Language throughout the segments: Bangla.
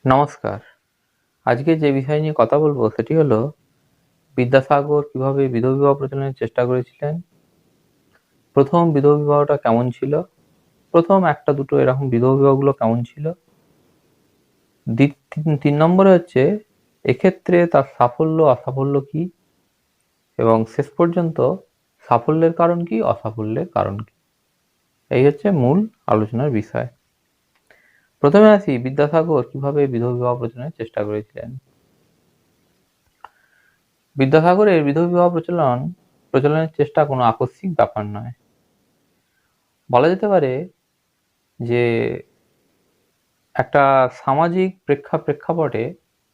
নমস্কার। আজকে যে বিষয় নিয়ে কথা বলবো সেটি হলো বিদ্যাসাগর কিভাবে বিধবা প্রচলনের চেষ্টা করেছিলেন। প্রথম বিধবা বিবাহটা কেমন ছিল? প্রথম ১টা-২টো এরকম বিধবা বিবাহগুলো কেমন ছিল? ৩ নম্বরে হচ্ছে এক্ষেত্রে তার সাফল্য অসাফল্য কি? এবং শেষ পর্যন্ত সাফল্যের কারণ কি, অসাফল্যের কারণ কি? এই হচ্ছে মূল আলোচনার বিষয়। প্রথমে আসি বিদ্যাসাগর কিভাবে বিধবা বিবাহ প্রচলনের চেষ্টা করেছিলেন। বিদ্যাসাগরের বিধবা বিবাহ প্রচলনের চেষ্টা কোনো আকস্মিক ব্যাপার নয়। বলা যেতে পারে যে একটা সামাজিক প্রেক্ষাপটে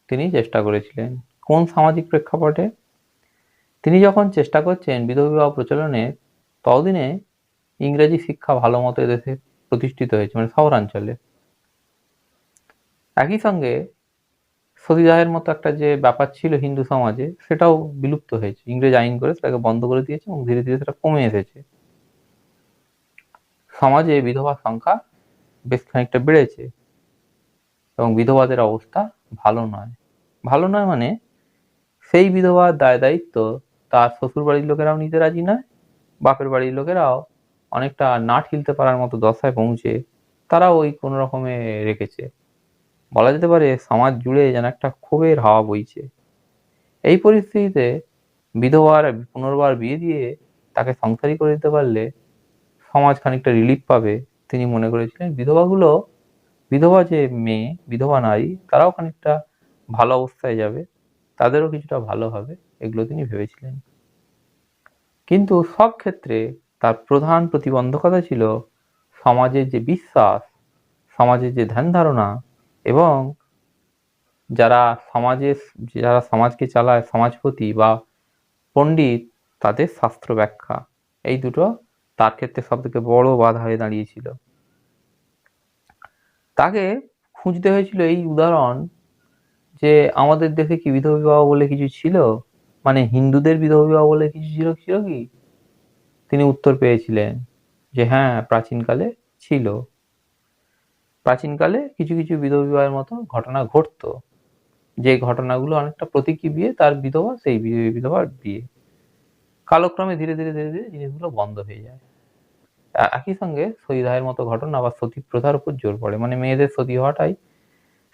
তিনি চেষ্টা করেছিলেন। কোন সামাজিক প্রেক্ষাপটে? তিনি যখন চেষ্টা করছেন বিধবা বিবাহ প্রচলনের, ততদিনে ইংরেজি শিক্ষা ভালো মতো এদেশে প্রতিষ্ঠিত হয়েছে, মানে শহরাঞ্চলে। একই সঙ্গে সতীদাহের মতো একটা যে ব্যাপার ছিল হিন্দু সমাজে, সেটাও বিলুপ্ত হয়েছে। ইংরেজ আইন করে সেটাকে বন্ধ করে দিয়েছে এবং ধীরে ধীরে সেটা কমে এসেছে। সমাজে বিধবার সংখ্যা বেশ খানিকটা বেড়েছে এবং বিধবাদের অবস্থা ভালো নয়। ভালো নয় মানে সেই বিধবার দায়-দায়িত্ব তার শ্বশুরবাড়ির লোকেরাও নিতে রাজি নয়, বাপের বাড়ির লোকেরাও অনেকটা না ঠেলতে পারার মতো দশায় পৌঁছে তারাও ওই কোনো রকমে রেখেছে। বলা যেতে পারে সমাজ জুড়ে যেন একটা ক্ষোভের হাওয়া বইছে। এই পরিস্থিতিতে বিধবার পুনর্বার বিয়ে দিয়ে তাকে সংসারী করে দিতে পারলে সমাজ খানিকটা রিলিফ পাবে। তিনি মনে করেছিলেন বিধবা যে মেয়ে, বিধবা নারী, তারাও খানিকটা ভালো অবস্থায় যাবে, তাদেরও কিছুটা ভালো হবে, এগুলো তিনি ভেবেছিলেন। কিন্তু সব ক্ষেত্রে তার প্রধান প্রতিবন্ধকতা ছিল সমাজের যে বিশ্বাস, সমাজের যে ধ্যান ধারণা এবং যারা যারা সমাজকে চালায়, সমাজপতি বা পণ্ডিত, তাদের শাস্ত্র ব্যাখ্যা। এই দুটো তার ক্ষেত্রে সবথেকে বড় বাধা হয়ে দাঁড়িয়েছিল। তাকে খুঁজতে হয়েছিল এই উদাহরণ যে আমাদের দেশে কি বিধবা বিবাহ বলে কিছু ছিল? মানে হিন্দুদের বিধবা বিবাহ বলে কিছু ছিল কি? তিনি উত্তর পেয়েছিলেন যে হ্যাঁ, প্রাচীনকালে ছিল। প্রাচীনকালে কিছু কিছু বিধবা বিবাহের মতো ঘটনা ঘটতো, যে ঘটনাগুলো অনেকটা প্রতীকী বিয়ে, তার বিধবা সেই বিধবার বিয়ে। কালক্রমে ধীরে ধীরে ধীরে ধীরে জিনিসগুলো বন্ধ হয়ে যায়। একই সঙ্গে সতীদাহের মতো ঘটনা বা সতী প্রথার উপর জোর পড়ে, মানে মেয়েদের সতী হওয়াটাই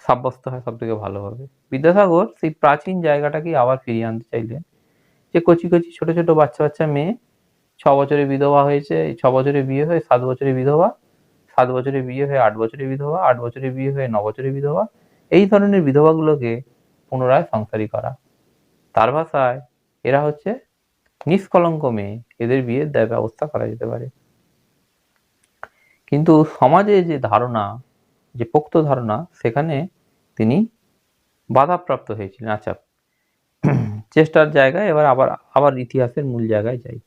সাব্যস্ত হয় সব থেকে ভালোভাবে। বিদ্যাসাগর সেই প্রাচীন জায়গাটাকেই আবার ফিরিয়ে আনতে চাইলেন, যে কচি কচি ছোট ছোট বাচ্চা বাচ্চা মেয়ে ৬ বছরে বিধবা হয়েছে, ৬ বছরে বিয়ে হয়ে ৭ বছরে বিধবা, ৭ বছরে বিয়ে হয়ে ৮ বছরে বিধবা, ৮ বছরে বিয়ে হয়ে ৯ বছরে বিধবা, এই ধরনের বিধবাগুলোকে পুনরায় সংসারী করা। তার ভাষায় এরা হচ্ছে নিষ্কলঙ্ক মেয়ে, এদের বিয়ের ব্যবস্থা করা যেতে পারে। কিন্তু সমাজে যে ধারণা, যে পোক্ত ধারণা, সেখানে তিনি বাধাপ্রাপ্ত হয়েছিলেন। আচ্ছা, চেষ্টার জায়গায় এবার আবার আবার ইতিহাসের মূল জায়গায় যাই।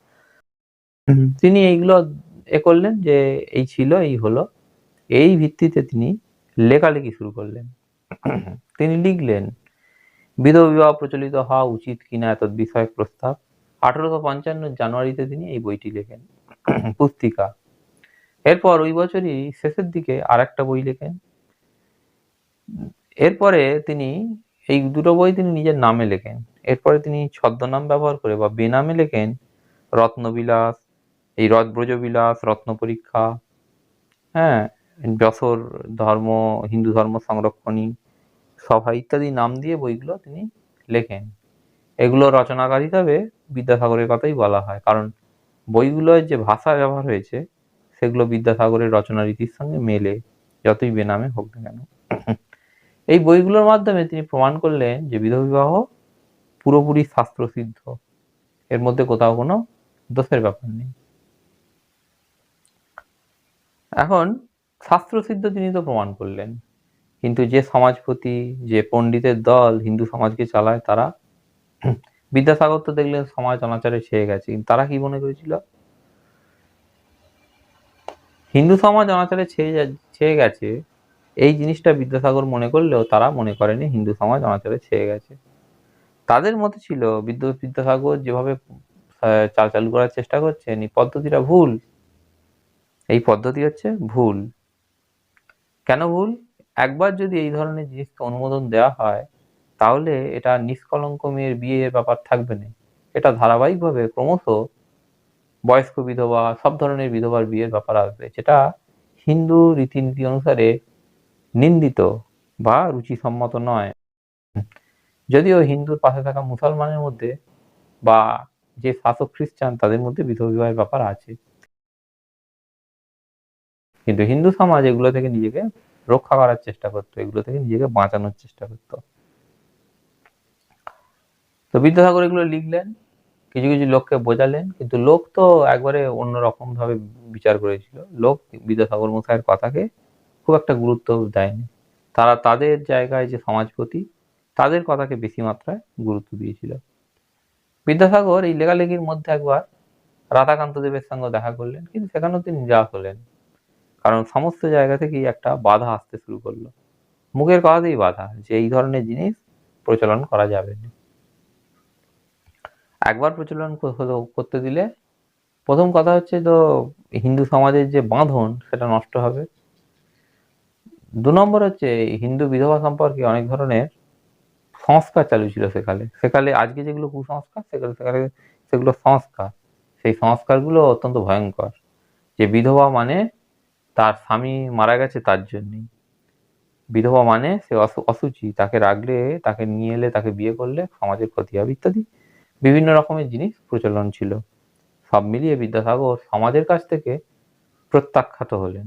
তিনি এইগুলো করলেন যে এই ছিল, এই হলো। এই ভিত্তিতে তিনি লেখালেখি শুরু করলেন। তিনি লিখলেন বিধবা বিবাহ প্রচলিত হওয়া উচিত কিনা এতদ বিষয়ক প্রস্তাব। ১৮৫৫ জানুয়ারিতে তিনি এই বইটি লেখেন, পুস্তিকা। এরপর ওই বছরই শেষের দিকে আরেকটা বই লেখেন। এরপরে তিনি এই দুটো বই তিনি নিজের নামে লেখেন। এরপরে তিনি ছদ্মনাম ব্যবহার করে বা বেনামে লেখেন রত্নবিলাস, এই ব্রজবিলাস, রত্ন পরীক্ষা, হ্যাঁ, যশোর ধর্ম, হিন্দু ধর্ম সংরক্ষণী সভা ইত্যাদি নাম দিয়ে বইগুলো তিনি লেখেন। এগুলো রচনাকার হিসাবে বিদ্যাসাগরের কথাই বলা হয়, কারণ বইগুলোয় যে ভাষা ব্যবহার হয়েছে সেগুলো বিদ্যাসাগরের রচনা রীতির সঙ্গে মেলে, যতই বেনামে হোক না কেন। এই বইগুলোর মাধ্যমে তিনি প্রমাণ করলেন যে বিধবা বিবাহ পুরোপুরি শাস্ত্রসিদ্ধ, এর মধ্যে কোথাও কোনো দোষের ব্যাপার নেই। এখন শাস্ত্রসিদ্ধ তিনি তো প্রমাণ করলেন, কিন্তু যে সমাজপতি, যে পণ্ডিতের দল হিন্দু সমাজকে চালায়, তারা, বিদ্যাসাগর তো দেখলেন সমাজ অনাচারে ছেয়ে গেছে, কিন্তু তারা কি মনে করেছিল? হিন্দু সমাজ অনাচারে ছেয়ে গেছে, এই জিনিসটা বিদ্যাসাগর মনে করলেও তারা মনে করেনি হিন্দু সমাজ অনাচারে ছেয়ে গেছে। তাদের মতে ছিল বিদ্যাসাগর যেভাবে চাল চালু করার চেষ্টা করছেন, এই পদ্ধতিটা ভুল। এই পদ্ধতি হচ্ছে ভুল। কেন ভুল? একবার যদি এই ধরনের জিনিসকে অনুমোদন দেওয়া হয় তাহলে এটা নিষ্কলঙ্ক মেয়ের বিয়ের ব্যাপার থাকবে না, এটা ধারাবাহিকভাবে ক্রমশ বয়স্ক বিধবা সব ধরনের বিধবার বিয়ের ব্যাপার আসবে, যেটা হিন্দু রীতিনীতি অনুসারে নিন্দিত বা রুচিসম্মত নয়। যদিও হিন্দুর পাশে থাকা মুসলমানের মধ্যে বা যে শাসক খ্রিস্টান তাদের মধ্যে বিধবা বিবাহের ব্যাপার আছে, কিন্তু হিন্দু সমাজ এগুলো থেকে নিজেকে রক্ষা করার চেষ্টা করতো, এগুলো থেকে নিজেকে বাঁচানোর চেষ্টা করতো। তো বিদ্যাসাগর এগুলো লিখলেন, কিছু কিছু লোককে বোঝালেন, কিন্তু লোক তো একবারে অন্যরকম ভাবে বিচার করেছিল। লোক বিদ্যাসাগর মশাইয়ের কথাকে খুব একটা গুরুত্ব দেয়নি, তারা তাদের জায়গায় যে সমাজপতি তাদের কথাকে বেশি মাত্রায় গুরুত্ব দিয়েছিল। বিদ্যাসাগর এই লেখালেখির মধ্যে একবার রাধাকান্ত দেবের সঙ্গে দেখা করলেন, কিন্তু সেখানেও তিনি নিরাশ হলেন, কারণ সমস্ত জায়গা থেকেই একটা বাধা আসতে শুরু করলো, মুখের কথাতেই বাধা, যে এই ধরনের জিনিস প্রচলন করা যাবে না। একবার প্রচলন করতে দিলে প্রথম কথা হচ্ছে তো হিন্দু সমাজের যে বাঁধন সেটা নষ্ট হবে। 2 নম্বর হচ্ছে হিন্দু বিধবা সম্পর্কে অনেক ধরনের সংস্কার চালু ছিল সেকালে। সেকালে আজকে যেগুলো কুসংস্কার সেকালে সেগুলো সংস্কার। সেই সংস্কারগুলো অত্যন্ত ভয়ঙ্কর, যে বিধবা মানে তার স্বামী মারা গেছে তার জন্যই, বিধবা মানে সে অশুচি, তাকে রাখলে, তাকে নিয়ে এলে, তাকে বিয়ে করলে সমাজের ক্ষতি হবে ইত্যাদি বিভিন্ন রকমের জিনিস প্রচলন ছিল। সব মিলিয়ে বিদ্যাসাগর সমাজের কাছ থেকে প্রত্যাখ্যাত হলেন,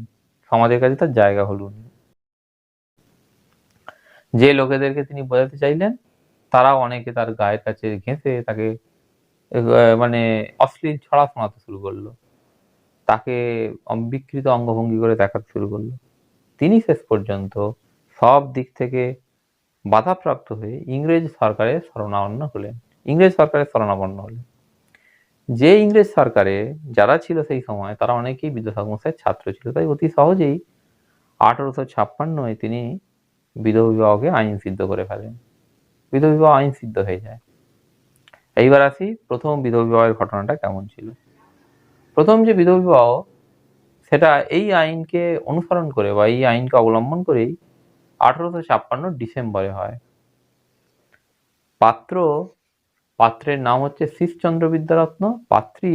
সমাজের কাছে তার জায়গা হল না। যে লোকেদেরকে তিনি বোঝাতে চাইলেন তারাও অনেকে তার গায়ের কাছে ঘেঁষে তাকে মানে অশ্লীল ছড়া শোনাতে শুরু করলো, তাকে বিকৃত অঙ্গভঙ্গি করে দেখাতে শুরু করলো। তিনি শেষ পর্যন্ত সব দিক থেকে বাধাপ্রাপ্ত হয়ে ইংরেজ সরকারের শরণাপন্ন হলেন। যে ইংরেজ সরকারে যারা ছিল সেই সময় তারা অনেকেই বিদ্যাসাগর মশাইয়ের ছাত্র ছিল, তাই অতি সহজেই 1856 তিনি বিধবা বিবাহকে আইন সিদ্ধ করে ফেলেন, বিধবা বিবাহ আইন সিদ্ধ হয়ে যায়। এইবার আসি প্রথম বিধবা বিবাহের ঘটনাটা কেমন ছিল। প্রথম যে বিধবা বিবাহ সেটা এই আইনকে অনুসরণ করে বা এই আইনকে অবলম্বন করেই 1856 ডিসেম্বরে হয়। পাত্রের নাম হচ্ছে শ্রীশচন্দ্র বিদ্যারত্ন, পাত্রী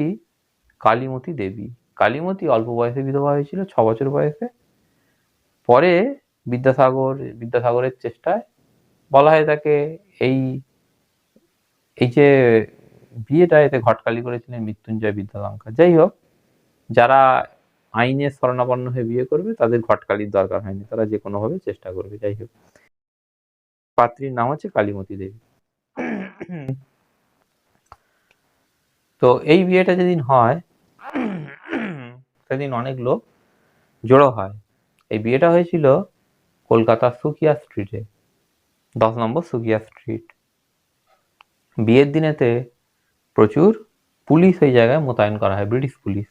কালীমতী দেবী। কালীমতী অল্প বয়সে বিধবা হয়েছিল, 6 বছর বয়সে। পরে বিদ্যাসাগরের চেষ্টায় বলা হয় তাকে এই এই যে বিয়েটা এতে ঘটকালি করেছিলেন মৃত্যুঞ্জয় বিদ্যালঙ্কার। যাই হোক, যারা আইনের শরণাপন্ন হয়ে বিয়ে করবে তাদের ঘটকালির দরকার হয়নি, তারা যে কোনো ভাবে চেষ্টা করবে। যাই হোক, পাত্রীর নাম হচ্ছে কালীমতী দেবী। তো এই বিয়েটা যেদিন হয় সেদিন অনেক লোক জড়ো হয়। এই বিয়েটা হয়েছিল কলকাতার সুকিয়া স্ট্রিটে, 10 নম্বর সুকিয়া স্ট্রিট। বিয়ের দিনেতে প্রচুর পুলিশ ওই জায়গায় মোতায়েন করা হয়, ব্রিটিশ পুলিশ।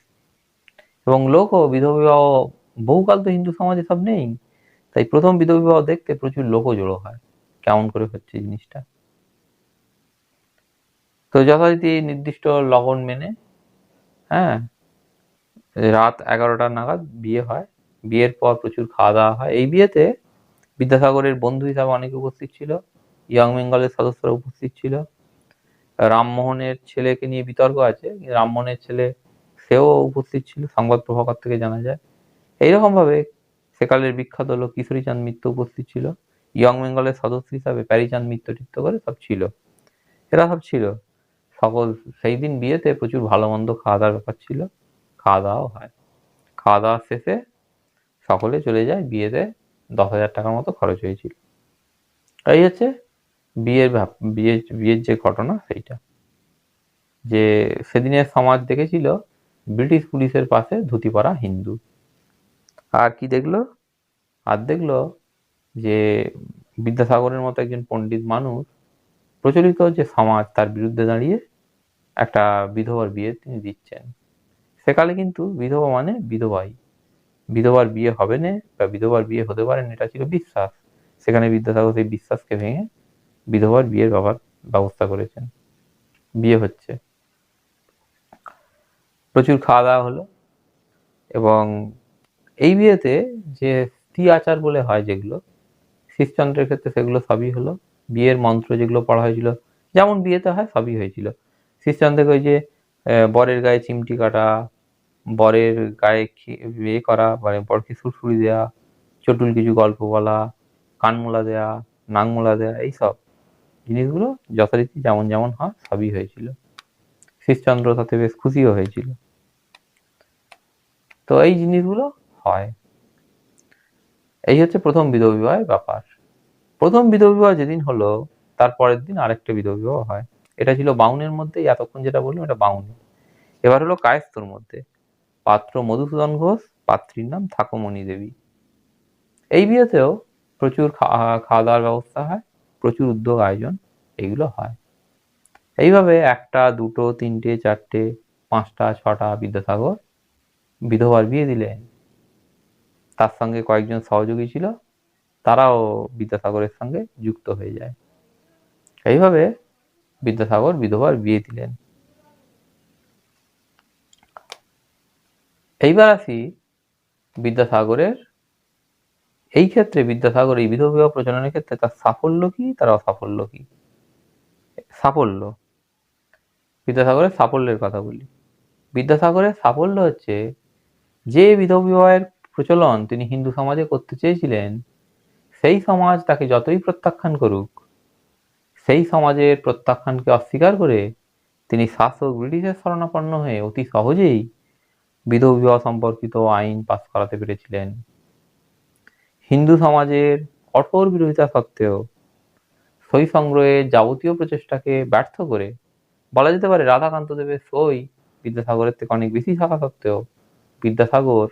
এবং লোকও বিধবা বিবাহ বহুকাল তো হিন্দু সমাজে সব নেই, তাই প্রথম বিধবা বিবাহ দেখতে প্রচুর লোকও জড়ো হয় কেমন করে হচ্ছে জিনিসটা। তো যথারীতি নির্দিষ্ট লগন মেনে রাত 11টা নাগাদ বিয়ে হয়। বিয়ের পর প্রচুর খাওয়া দাওয়া হয়। এই বিয়েতে বিদ্যাসাগরের বন্ধু হিসাবে অনেকে উপস্থিত ছিল, ইয়ং বেঙ্গলের সদস্যরা উপস্থিত ছিল। রামমোহনের ছেলেকে নিয়ে বিতর্ক আছে, রামমোহনের ছেলে সেও উপস্থিত ছিল, সংবাদ প্রভাকর থেকে জানা যায়। এইরকম ভাবে সেকালের বিখ্যাত লোক কিশোরীচাঁদ মিত্র উপস্থিত ছিল, ইয়ং বেঙ্গলের সদস্য হিসাবে প্যারীচাঁদ মিত্র টিত্র করে সব ছিল, এরা সব ছিল সকল। সেই দিন বিয়েতে প্রচুর ভালো মন্দ খাওয়া দাওয়ার ব্যাপার ছিল, খাওয়া দাওয়াও হয়। খাওয়া দাওয়ার শেষে সকলে চলে যায়। বিয়েতে 10,000 টাকার মতো খরচ হয়েছিল। এই হচ্ছে বিয়ের যে ঘটনা সেইটা, যে সেদিনের সমাজ দেখেছিল ব্রিটিশ পুলিশের পাশে ধুতি পরা হিন্দু। আর কি দেখলো? আর দেখলো যে বিদ্যাসাগরের মতো একজন পণ্ডিত মানুষ প্রচলিত যে সমাজ তার বিরুদ্ধে দাঁড়িয়ে একটা বিধবার বিয়ে তিনি দিচ্ছেন। সেকালে কিন্তু বিধবা মানে বিধবাই, বিধবার বিয়ে হবে না বা বিধবার বিয়ে হতে পারে না, এটা ছিল বিশ্বাস। সেখানে বিদ্যাসাগর সেই বিশ্বাসকে ভেঙে বিধবার বিয়ের ব্যবস্থা করেছেন। বিয়ে হচ্ছে, প্রচুর খাওয়া দাওয়া হলো, এবং এই বিয়েতে যে স্ত্রী আচার বলে হয় যেগুলো, শীষচন্দ্রের ক্ষেত্রে সেগুলো সবই হলো। বিয়ের মন্ত্র যেগুলো পড়া হয়েছিল, যেমন বিয়েতে হয় সবই হয়েছিল। শীষচন্দ্রকে ওই যে বরের গায়ে চিমটি কাটা, বরের গায়ে ইয়ে করা, মানে বরকে সুড়সুড়ি দেওয়া, চটুল কিছু গল্প বলা, কানমোলা দেয়া, নাকমোলা দেয়া, এইসব জিনিসগুলো যথারীতি যেমন যেমন হয় সবই হয়েছিল। শীষচন্দ্র তাতে বেশ খুশিও হয়েছিল। তো এই জিনিসগুলো হয়। এই হচ্ছে প্রথম বিধবা বিবাহের ব্যাপার। প্রথম বিধবা বিবাহ যেদিন হলো তার পরের দিন আরেকটা বিধবা বিবাহ হয়। এটা ছিল বাউনের মধ্যে, এতক্ষণ যেটা বললাম এটা বাউনে। এবার হলো কায়স্থর মধ্যে। পাত্র মধুসূদন ঘোষ, পাত্রীর নাম ঠাকুমণি দেবী। এই বিয়েতেও প্রচুর খাওয়া দাওয়ার ব্যবস্থা হয়, প্রচুর উদ্যোগ আয়োজন এগুলো হয়। এইভাবে একটা, দুটো, তিনটে, চারটে, পাঁচটা, ছটা বিদ্যাসাগর বিধবার বিয়ে দিলেন। তার সঙ্গে কয়েকজন সহযোগী ছিল, তারাও বিদ্যাসাগরের সঙ্গে যুক্ত হয়ে যায়। এইভাবে বিদ্যাসাগর বিধবার বিয়ে দিলেন। এইবার আসি বিদ্যাসাগরের, এই ক্ষেত্রে বিদ্যাসাগর এই বিধবা বিবাহ প্রচলনের ক্ষেত্রে তার সাফল্য কি, তার অসাফল্য কি। সাফল্য, বিদ্যাসাগরের সাফল্যের কথা বলি। বিদ্যাসাগরের সাফল্য হচ্ছে, যে বিধবা বিবাহের প্রচলন তিনি হিন্দু সমাজে করতে চেয়েছিলেন, সেই সমাজ তাকে যতই প্রত্যাখ্যান করুক, সেই সমাজের প্রত্যাখ্যানকে অস্বীকার করে তিনি শাসক ব্রিটিশের শরণাপন্ন হয়ে অতি সহজেই বিধবা বিবাহ সম্পর্কিত আইন পাস করাতে পেরেছিলেন। হিন্দু সমাজের কঠোর বিরোধিতা সত্ত্বেও সই সংগ্রহের যাবতীয় প্রচেষ্টাকে ব্যর্থ করে, বলা যেতে পারে রাধাকান্ত দেবের সই বিদ্যাসাগরের থেকে অনেক বেশি থাকা সত্ত্বেও বিদ্যাসাগর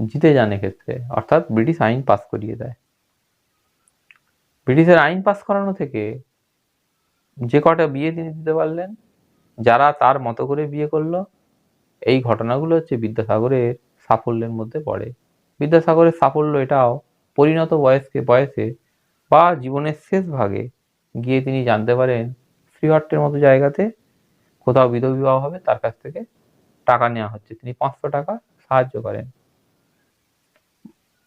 জিতে যান এক্ষেত্রে, অর্থাৎ ব্রিটিশ আইন পাস করিয়ে দেয়। ব্রিটিশের আইন পাস করানো থেকে যে কটা বিয়ে তিনি দিতে পারলেন, যারা তার মতো করে বিয়ে করলো, এই ঘটনাগুলো হচ্ছে বিদ্যাসাগরের সাফল্যের মধ্যে পড়ে। বিদ্যাসাগরের সাফল্য এটাও, পরিণত বয়সে বা জীবনের শেষ ভাগে গিয়ে তিনি জানতে পারেন শ্রীহট্টের মতো জায়গাতে কোথাও বিধবা বিবাহ হবে, তার কাছ থেকে টাকা নেওয়া হচ্ছে, তিনি 500 টাকা সাহায্য করেন।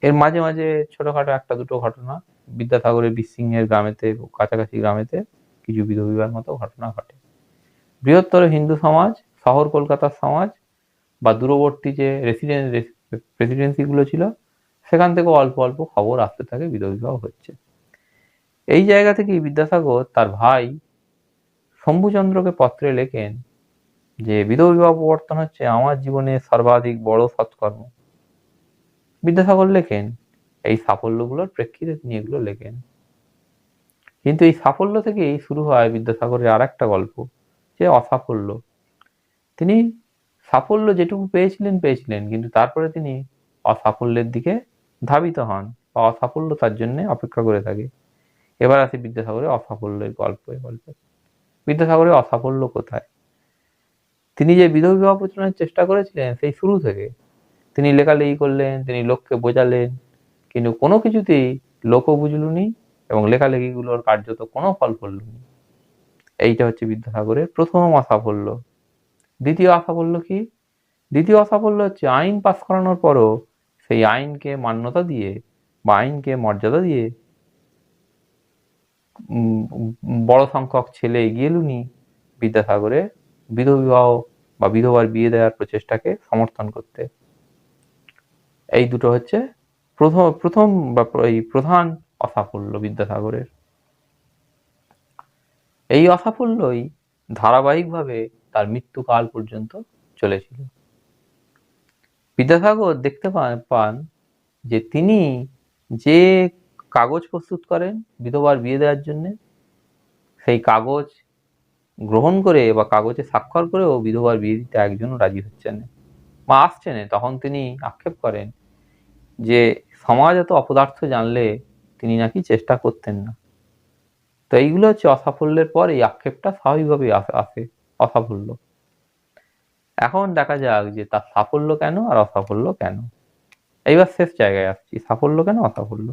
এর মাঝে মাঝে ছোটখাটো একটা দুটো ঘটনা বিদ্যাসাগরের বিসিংহের গ্রামেতে, কাছাকাছি গ্রামেতে কিছু বিধবা বিবাহের মতো ঘটনা ঘটে। বৃহত্তর হিন্দু সমাজ, শহর কলকাতার সমাজ বা দূরবর্তী যে প্রেসিডেন্সি গুলো ছিল, সেখান থেকে অল্প অল্প খবর আসতে থাকে বিধবা বিবাহ হচ্ছে। এই জায়গা থেকেই বিদ্যাসাগর তার ভাই শম্ভুচন্দ্রকে পত্রে লেখেন যে বিধবা বিবাহ প্রবর্তন হচ্ছে আমার জীবনে সর্বাধিক বড় সৎকর্ম। বিদ্যাসাগর লেখেন, এই সাফল্যগুলোর প্রেক্ষিতে তিনি এগুলো লেখেন। কিন্তু এই সাফল্য থেকেই শুরু হয় বিদ্যাসাগরের আর একটা গল্প, যে অসাফল্য। তিনি সাফল্য যেটুকু পেয়েছিলেন, কিন্তু তারপরে তিনি অসাফল্যের দিকে ধাবিত হন, বা অসাফল্য তার জন্য অপেক্ষা করে থাকে। এবার আসি বিদ্যাসাগরের অসাফল্যের গল্পে। বিদ্যাসাগরের অসাফল্য কোথায়? তিনি যে বিধবা বিবাহ প্রচলনের চেষ্টা করেছিলেন সেই শুরু থেকে, তিনি লেখালেখি করলেন, তিনি লোককে বোঝালেন, কিন্তু কোনো কিছুতেই লোকও বুঝলুনি এবং লেখালেখিগুলোর কার্যত কোনো ফল করলুনি। এইটা হচ্ছে বিদ্যাসাগরের প্রথম অসাফল্য। দ্বিতীয় অসাফল্য কি? দ্বিতীয় অসাফল্য হচ্ছে আইন পাস করানোর পরও সেই আইনকে মান্যতা দিয়ে বা আইনকে মর্যাদা দিয়ে বড় সংখ্যক ছেলে এগিয়ে এলুনি বিদ্যাসাগরের বিধবা বিবাহ বা বিধবার বিয়ে দেওয়ার প্রচেষ্টাকে সমর্থন করতে। এই দুটো হচ্ছে প্রথম বা এই প্রধান অসাফল্য বিদ্যাসাগরের। এই অসাফল্যই ধারাবাহিকভাবে তার মৃত্যুকাল পর্যন্ত চলেছিল। বিদ্যাসাগর দেখতে পান যে তিনি যে কাগজ প্রস্তুত করেন বিধবার বিয়ে দেওয়ার জন্য, সেই কাগজ গ্রহণ করে বা কাগজে স্বাক্ষর করেও বিধবার বিয়ে দিতে একজনও রাজি হচ্ছেন না বা আসছেন না। তখন তিনি আক্ষেপ করেন যে সমাজ এত অপদার্থ জানলে তিনি নাকি চেষ্টা করতেন না। তো এইগুলো হচ্ছে অসাফল্যের পর এই আক্ষেপটা স্বাভাবিকভাবেই আসে, অসাফল্য। এখন দেখা যাক যে তার সাফল্য কেন আর অসাফল্য কেন। এইবার শেষ জায়গায় আসছি, সাফল্য কেন অসাফল্য।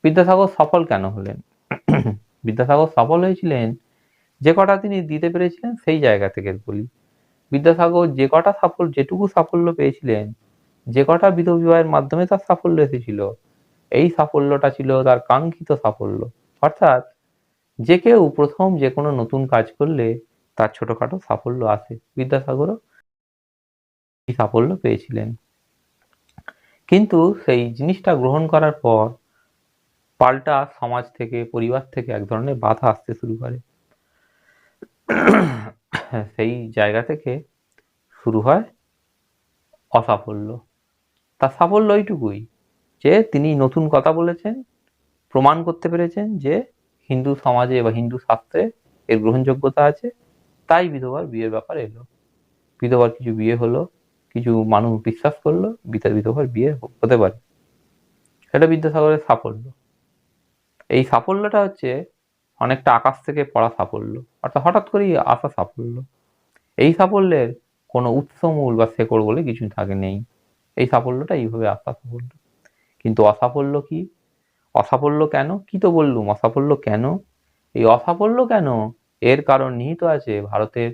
বিদ্যাসাগর সফল কেন হলেন? বিদ্যাসাগর সফল হয়েছিলেন যে কটা তিনি দিতে পেরেছিলেন সেই জায়গা থেকে বলি। বিদ্যাসাগর যে কটা যেটুকু সাফল্য পেয়েছিলেন, যে কটা বিধবা বিবাহের মাধ্যমে তার সাফল্য এসেছিল, এই সাফল্যটা ছিল তার কাঙ্ক্ষিত সাফল্য। অর্থাৎ যে কেউ প্রথম যে কোনো নতুন কাজ করলে তার ছোটখাটো সাফল্য আসে। বিদ্যাসাগরও এই সাফল্য পেয়েছিলেন। কিন্তু সেই জিনিসটা গ্রহণ করার পর পাল্টা সমাজ থেকে, পরিবার থেকে এক ধরনের বাধা আসতে শুরু করে। সেই জায়গা থেকে শুরু হয় অসাফল্য। তার সাফল্য এইটুকুই যে তিনি নতুন কথা বলেছেন, প্রমাণ করতে পেরেছেন যে হিন্দু সমাজে বা হিন্দু শাস্ত্রে এর গ্রহণযোগ্যতা আছে, তাই বিধবার বিয়ের ব্যাপার এলো। বিধবার কিছু বিয়ে হলো, কিছু মানুষ বিশ্বাস করলো বিধবার বিয়ে হতে পারে। সেটা বিদ্যাসাগরের সাফল্য। এই সাফল্যটা হচ্ছে অনেকটা আকাশ থেকে পড়া সাফল্য, অর্থাৎ হঠাৎ করেই আসা সাফল্য। এই সাফল্যের কোনো উৎসমূল বা শেকড় বলে কিছু থাকে নেই। এই সাফল্যটা এইভাবে আসা সাফল্য। কিন্তু অসাফল্য কি? অসাফল্য কেন? কি তো বললুম, অসাফল্য কেন? এই অসাফল্য কেন এর কারণ নিহিত আছে ভারতের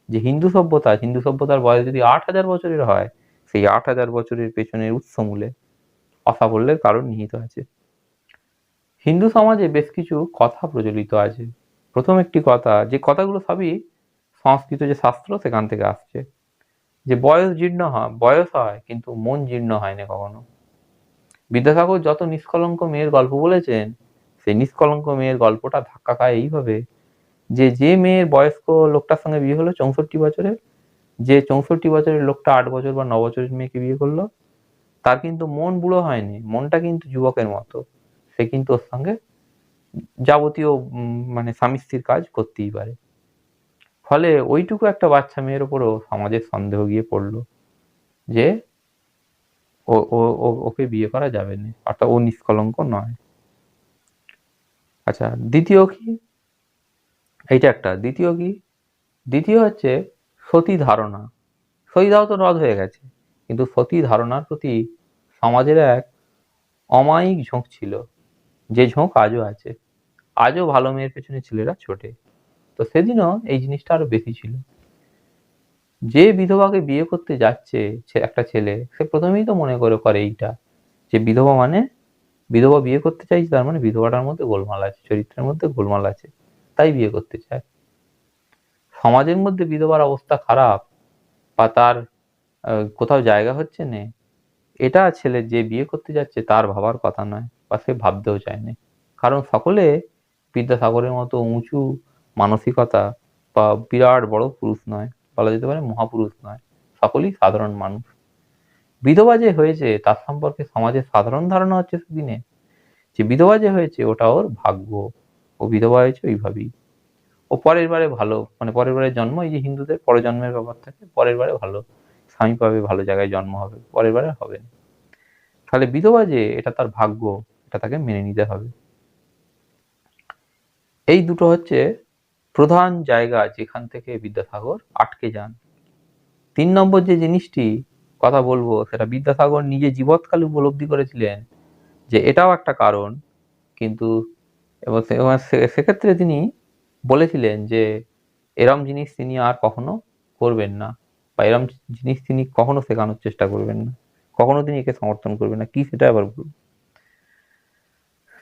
যে হিন্দু সভ্যতা, হিন্দু সভ্যতার বয়স যদি ৮,০০০ বছরের হয়, সেই ৮,০০০ বছরের পেছনের উৎসমূলে অসাফল্যের কারণ নিহিত আছে। হিন্দু সমাজে বেশ কিছু কথা প্রচলিত আছে। প্রথম একটি কথা, যে কথাগুলো সবই সংস্কৃত যে শাস্ত্র সেখান থেকে আসছে, যে বয়স হয় কিন্তু মন জীর্ণ হয় না কখনো। বিদ্যাসাগর যত নিষ্কলঙ্ক মেয়ের গল্প বলেছেন, সেই নিষ্কলঙ্ক মেয়ের গল্পটা ধাক্কা খায় এইভাবে যে মেয়ের বয়স্ক লোকটার সঙ্গে বিয়ে হলো ৬৪ বছরের, যে ৬৪ বছরের লোকটা ৮ বছর বা ৯ বছরের মেয়েকে বিয়ে করলো, তার কিন্তু মন বুড়ো হয়নি, মনটা কিন্তু যুবকের মতো। সে কিন্তু ওর সঙ্গে যাবতীয় মানে স্বামী স্ত্রীর কাজ করতেই পারে। ফলে ওইটুকু একটা বাচ্চা মেয়ের ওপরও সমাজের সন্দেহ গিয়ে পড়লো যে ওকে বিয়ে করা যাবে না, অর্থাৎ ও নিষ্কলঙ্ক নয়। আচ্ছা, দ্বিতীয় কি? এইটা একটা। দ্বিতীয় কি? দ্বিতীয় হচ্ছে সতী ধারণা। সতীদাহ তো রদ হয়ে গেছে, কিন্তু সতী ধারণার প্রতি সমাজের এক অমায়িক ঝোঁক ছিল, যে ঝোঁক আজও আছে। আজও ভালো মেয়ের পেছনে ছেলেরা ছোটে। তো সেদিনও এই জিনিসটা আরো বেশি ছিল। যে বিধবাকে বিয়ে করতে যাচ্ছে একটা ছেলে, সে প্রথমেই তো মনে করে এইটা, যে বিধবা মানে বিধবা বিয়ে করতে চাইছে, তার মানে বিধবাটার মধ্যে গোলমাল আছে, চরিত্রের মধ্যে গোলমাল আছে, তাই বিয়ে করতে চায়। সমাজের মধ্যে বিধবার অবস্থা খারাপ বা তার কোথাও জায়গা হচ্ছে না, এটা ছেলে যে বিয়ে করতে যাচ্ছে তার ভাবার কথা নয়, বা সে ভাবতেও চায় না। কারণ সকলে বিদ্যাসাগরের মতো উঁচু মানসিকতা বা বিরাট বড় পুরুষ নয়, বলা যেতে পারে মহাপুরুষ নয়, সকলেই সাধারণ মানুষ। বিধবা যে হয়েছে তার সম্পর্কে সমাজের সাধারণ ধারণা হচ্ছে সেদিনে যে বিধবা যে হয়েছে ওটা ওর ভাগ্য, ও বিধবা হয়েছে ওইভাবেই, ও পরের বারে ভালো, মানে পরের বারে জন্ম, এই যে হিন্দুদের পরজন্মের ব্যাপার থাকে, পরের বারে ভালো স্বামী পাবে, ভালো জায়গায় জন্ম হবে, পরের বারে হবে না। তাহলে বিধবা যে এটা তার ভাগ্য, এটা তাকে মেনে নিতে হবে। এই দুটো হচ্ছে প্রধান জায়গা যেখান থেকে বিদ্যাসাগর আটকে যান। ৩ নম্বর যে জিনিসটি কথা বলবো, সেটা বিদ্যাসাগর নিজে জীবৎকালে উপলব্ধি করেছিলেন যে এটাও একটা কারণ, কিন্তু এবং সেক্ষেত্রে তিনি বলেছিলেন যে এরম জিনিস তিনি আর কখনো করবেন না, বা এরম জিনিস তিনি কখনো শেখানোর চেষ্টা করবেন না, কখনো তিনি একে সমর্থন করবেন না। কি সেটা আবার বলুন।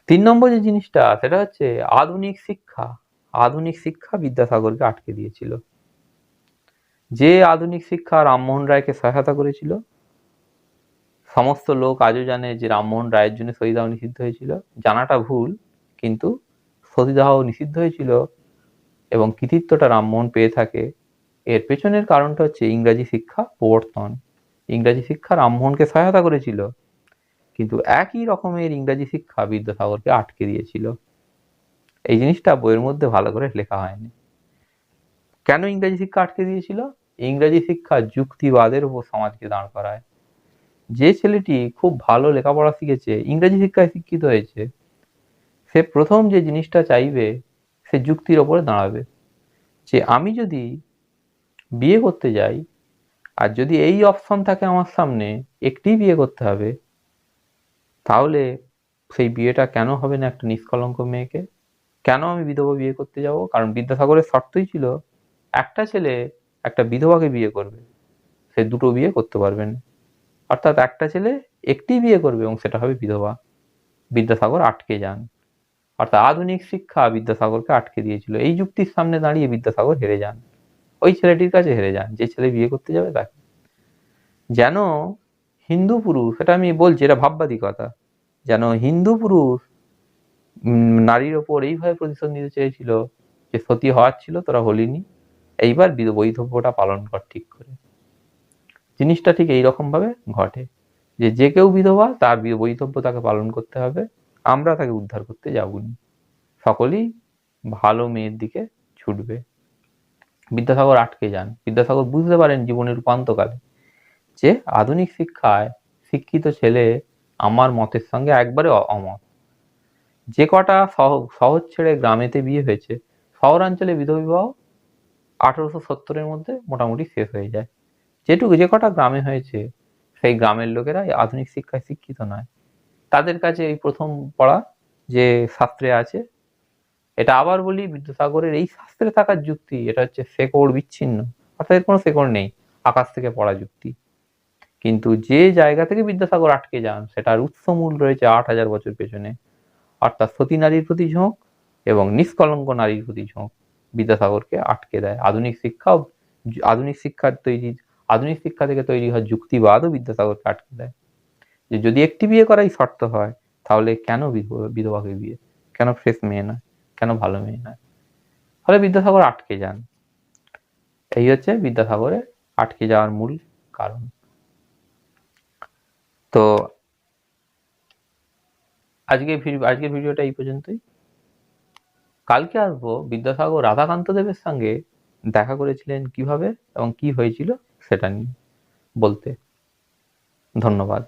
৩ নম্বর যে জিনিসটা সেটা হচ্ছে আধুনিক শিক্ষা। আধুনিক শিক্ষা বিদ্যাসাগরকে আটকে দিয়েছিল। যে আধুনিক শিক্ষা রামমোহন রায়কে সহায়তা করেছিল, সমস্ত লোক আজও জানে যে রামমোহন রায়ের জন্য সতীদাহ নিষিদ্ধ হয়েছিল। জানাটা ভুল, কিন্তু সতীদাহ নিষিদ্ধ হয়েছিল এবং কৃতিত্বটা রামমোহন পেয়ে থাকে। এর পেছনের কারণটা হচ্ছে ইংরাজি শিক্ষা প্রবর্তন। ইংরাজি শিক্ষা রামমোহনকে সহায়তা করেছিল, কিন্তু একই রকমের ইংরাজি শিক্ষা বিদ্যাসাগরকে আটকে দিয়েছিল। এই জিনিসটা বইয়ের মধ্যে ভালো করে লেখা হয়নি। কেন ইংরাজি শিক্ষা আটকে দিয়েছিল? ইংরাজি শিক্ষা যুক্তিবাদের উপর সমাজকে দাঁড় করায়। যে ছেলেটি খুব ভালো লেখাপড়া শিখেছে, ইংরাজি শিক্ষায় শিক্ষিত হয়েছে, সে প্রথম যে জিনিসটা চাইবে, সে যুক্তির ওপরে দাঁড়াবে, যে আমি যদি বিয়ে করতে যাই আর যদি এই অপশন থাকে আমার সামনে, একটি বিয়ে করতে হবে, তাহলে সেই বিয়েটা কেন হবে না একটা নিষ্কলঙ্ক মেয়েকে? কেন আমি বিধবা বিয়ে করতে যাব? কারণ বিদ্যাসাগরের শর্তই ছিল একটা ছেলে একটা বিধবাকে বিয়ে করবে, সে দুটো বিয়ে করতে পারবে না। অর্থাৎ একটা ছেলে একটি বিয়ে করবে এবং সেটা হবে বিধবা। বিদ্যাসাগর আটকে যান। অর্থাৎ আধুনিক শিক্ষা বিদ্যাসাগরকে আটকে দিয়েছিল। এই যুক্তির সামনে দাঁড়িয়ে বিদ্যাসাগর হেরে যান, ওই ছেলেটির কাছে হেরে যান যে ছেলে বিয়ে করতে যাবে তাকে। যেন হিন্দু পুরুষ, এটা আমি বলছি, এটা ভাববাদী কথা, যেন হিন্দু পুরুষ নারীর ওপর এইভাবে প্রতিশোধ নিতে চেয়েছিল যে সতী হওয়ার ছিল, তোরা হলিনি, এইবার বৈধব্যটা পালন কর ঠিক করে। জিনিসটা ঠিক এইরকম ভাবে ঘটে যে যে কেউ বিধবা তার বৈধব্য তাকে পালন করতে হবে, আমরা তাকে উদ্ধার করতে যাবনি, সকলেই ভালো মেয়ের দিকে ছুটবে। বিদ্যাসাগর আটকে যান। বিদ্যাসাগর বুঝতে পারেন জীবনের রূপান্তকালে যে আধুনিক শিক্ষায় শিক্ষিত ছেলে আমার মতের সঙ্গে একবারে অমত। যে কটা শহর ছেড়ে গ্রামেতে বিয়ে হয়েছে, শহরাঞ্চলে বিধবা 1870-এর মধ্যে মোটামুটি শেষ হয়ে যায়। যে কটা গ্রামে হয়েছে সেই গ্রামের লোকেরা আধুনিক শিক্ষায় শিক্ষিত নয়, তাদের কাছে এই প্রথম পড়া যে শাস্ত্রে আছে। এটা আবার বলি, বিদ্যাসাগরের এই শাস্ত্রে থাকার যুক্তি এটা হচ্ছে শেকড় বিচ্ছিন্ন, অর্থাৎ এর কোনো শেকড় নেই, আকাশ থেকে পড়া যুক্তি। কিন্তু যে জায়গা থেকে বিদ্যাসাগর আটকে যান সেটার উৎসমূল রয়েছে 8000 বছর পেছনে, অর্থাৎ সতী নারীর প্রতি ঝোঁক এবং নিষ্কলঙ্ক নারীর প্রতি ঝোঁক বিদ্যাসাগরকে আটকে দেয়। আধুনিক শিক্ষা থেকে তৈরি হওয়া যুক্তিবাদও বিদ্যাসাগরকে আটকে দেয় যে যদি একটি বিয়ে করাই শর্ত হয় তাহলে কেন বিধবাকে বিয়ে, কেন ফ্রেশ মেয়ে নয়, কেন ভালো মেয়ে নয়। ফলে বিদ্যাসাগর আটকে যান। এই হচ্ছে বিদ্যাসাগরের আটকে যাওয়ার মূল কারণ। তো আজকের ভিডিওটা এই পর্যন্তই। কালকে আসবো বিদ্যাসাগর রাধাকান্ত দেবের সঙ্গে দেখা করেছিলেন কিভাবে এবং কি হয়েছিল সেটা নিয়ে বলতে। ধন্যবাদ।